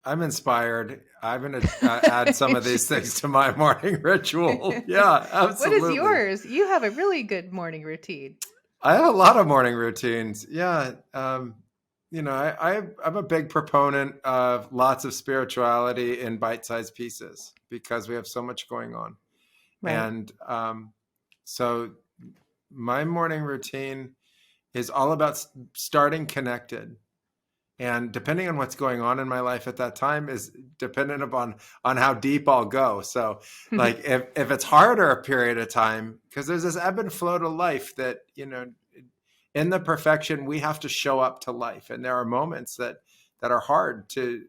I'm inspired. I'm going to add some of these things to my morning ritual. Yeah, What is absolutely. yours? You have a really good morning routine. I have a lot of morning routines. Yeah. I'm a big proponent of lots of spirituality in bite-sized pieces because we have so much going on. Right. And so my morning routine is all about starting connected. And depending on what's going on in my life at that time is dependent upon on how deep I'll go. So like if it's harder a period of time, because there's this ebb and flow to life that, in the perfection, we have to show up to life. And there are moments that are hard to,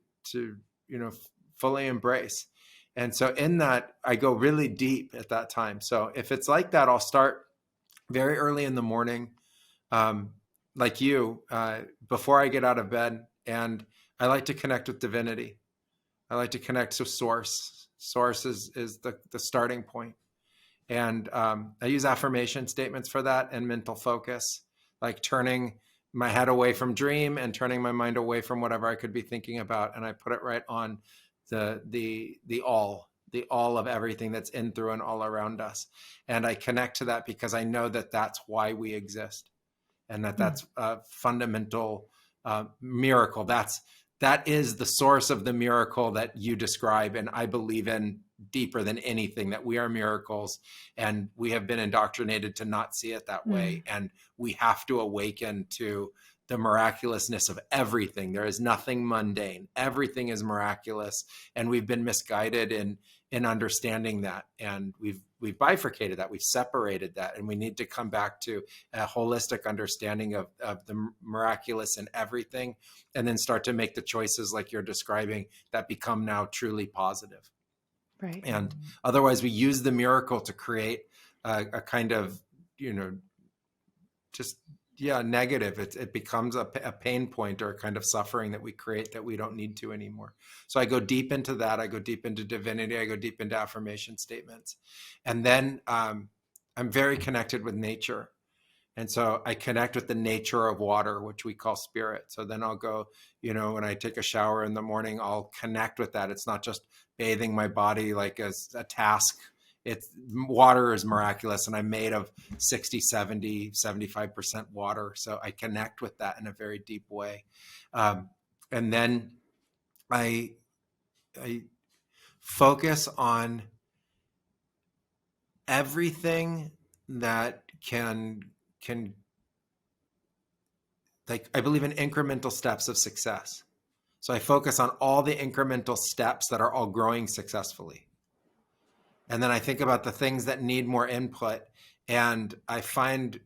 fully embrace. And so in that, I go really deep at that time. So if it's like that, I'll start very early in the morning, um, like you, before I get out of bed. And I like to connect with divinity. I like to connect to source. Source is the starting point. And I use affirmation statements for that and mental focus, like turning my head away from dream and turning my mind away from whatever I could be thinking about. And I put it right on the all of everything that's in, through, and all around us. And I connect to that because I know that that's why we exist, and that's a fundamental miracle. That is the source of the miracle that you describe, and I believe in deeper than anything, that we are miracles, and we have been indoctrinated to not see it that way, and we have to awaken to the miraculousness of everything. There is nothing mundane. Everything is miraculous, and we've been misguided in understanding that, and we've bifurcated that, we've separated that, and we need to come back to a holistic understanding of the miraculous in everything, and then start to make the choices like you're describing that become now truly positive. Right. And otherwise we use the miracle to create a kind of, just, yeah, negative. It becomes a pain point or a kind of suffering that we create that we don't need to anymore. So I go deep into that. I go deep into divinity. I go deep into affirmation statements. And then I'm very connected with nature. And so I connect with the nature of water, which we call spirit. So then I'll go, when I take a shower in the morning, I'll connect with that. It's not just bathing my body like as a task. It's water is miraculous, and I'm made of 60, 70, 75% water. So I connect with that in a very deep way. And then I, I focus on everything that can like, I believe in incremental steps of success. So I focus on all the incremental steps that are all growing successfully. And then I think about the things that need more input. And I find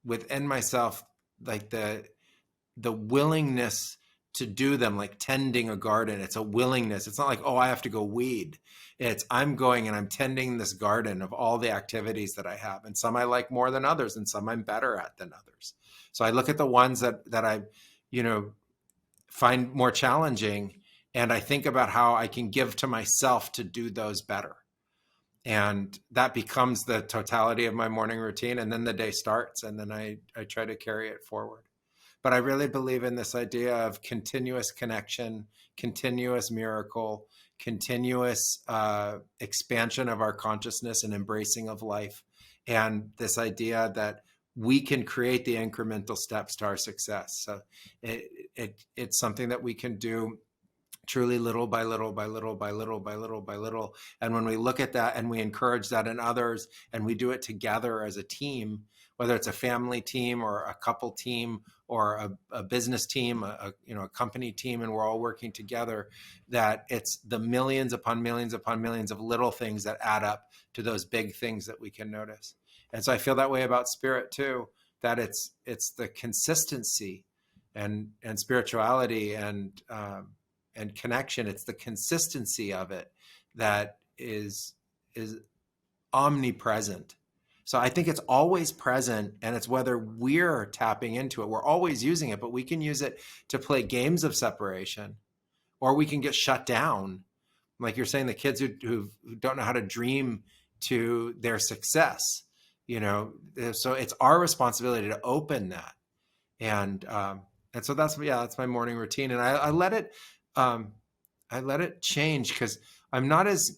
within myself, like the willingness to do them, like tending a garden. It's a willingness. It's not like, oh, I have to go weed. It's I'm going and I'm tending this garden of all the activities that I have. And some I like more than others, and some I'm better at than others. So I look at the ones that I, find more challenging, and I think about how I can give to myself to do those better. And that becomes the totality of my morning routine. And then the day starts, and then I try to carry it forward. But I really believe in this idea of continuous connection, continuous miracle, continuous expansion of our consciousness and embracing of life. And this idea that we can create the incremental steps to our success. So it's something that we can do truly little by little by little by little by little by little. And when we look at that and we encourage that in others, and we do it together as a team, whether it's a family team or a couple team or a business team, a company team, and we're all working together, that it's the millions upon millions upon millions of little things that add up to those big things that we can notice. And so I feel that way about spirit too, that it's the consistency and spirituality and connection. It's the consistency of it that is omnipresent. So I think it's always present, and it's whether we're tapping into it. We're always using it, but we can use it to play games of separation, or we can get shut down. Like you're saying, the kids who don't know how to dream to their success, so it's our responsibility to open that. And so that's my morning routine. And I let it, I let it change because I'm not as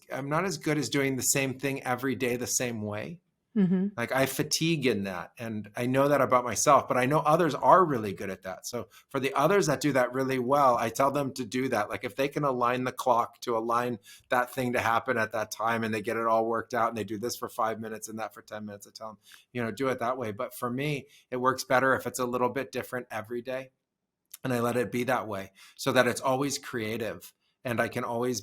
good as doing the same thing every day the same way. Mm-hmm. Like I fatigue in that. And I know that about myself, but I know others are really good at that. So for the others that do that really well, I tell them to do that. Like if they can align the clock to align that thing to happen at that time and they get it all worked out and they do this for 5 minutes and that for 10 minutes, I tell them, do it that way. But for me, it works better if it's a little bit different every day. And I let it be that way so that it's always creative and I can always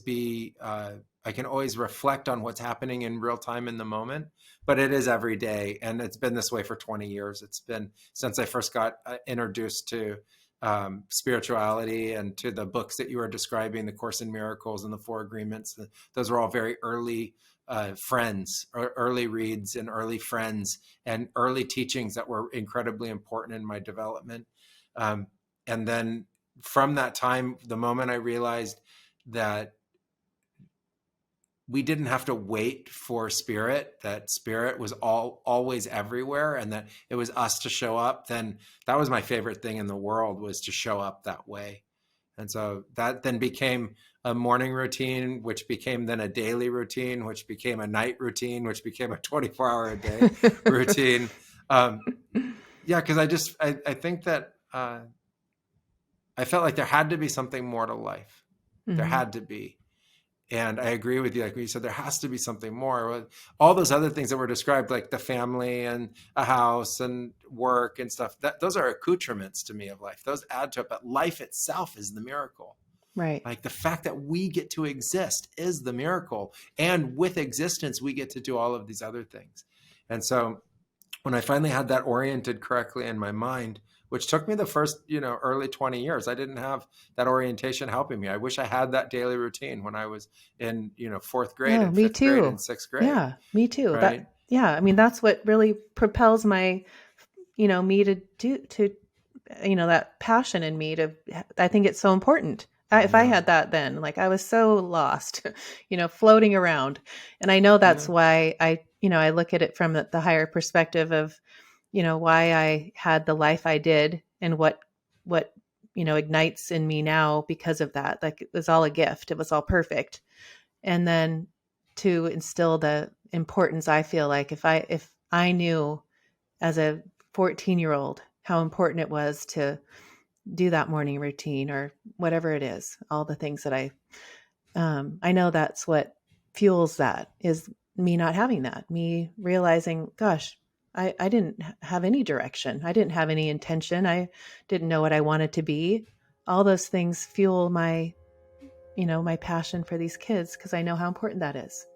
reflect on what's happening in real time in the moment, but it is every day. And it's been this way for 20 years. It's been since I first got introduced to spirituality and to the books that you were describing, the Course in Miracles and the Four Agreements. Those were all very early friends, or early reads and early friends and early teachings that were incredibly important in my development. And then from that time, the moment I realized that we didn't have to wait for spirit, that spirit was always everywhere and that it was us to show up, then that was my favorite thing in the world, was to show up that way. And so that then became a morning routine, which became then a daily routine, which became a night routine, which became a 24-hour-a-day routine. Yeah, because I think that I felt like there had to be something more to life. Mm-hmm. There had to be. And I agree with you. Like you said, there has to be something more. All those other things that were described, like the family and a house and work and stuff, those are accoutrements to me of life. Those add to it. But life itself is the miracle. Right. Like the fact that we get to exist is the miracle. And with existence, we get to do all of these other things. And so when I finally had that oriented correctly in my mind, which took me the first, early 20 years, I didn't have that orientation helping me. I wish I had that daily routine when I was in, fourth grade and fifth grade and sixth grade. Yeah, me too. Right? I mean, that's what really propels me to do, that passion in me I think it's so important. If I had that then, like I was so lost, floating around. And I know that's why I look at it from the higher perspective of, why I had the life I did and what ignites in me now because of that. Like it was all a gift. It was all perfect. And then to instill the importance, I feel like if I knew as a 14-year-old how important it was to do that morning routine or whatever it is, all the things that I know that's what fuels that, is me not having that, me realizing, gosh, I didn't have any direction. I didn't have any intention. I didn't know what I wanted to be. All those things fuel my passion for these kids because I know how important that is.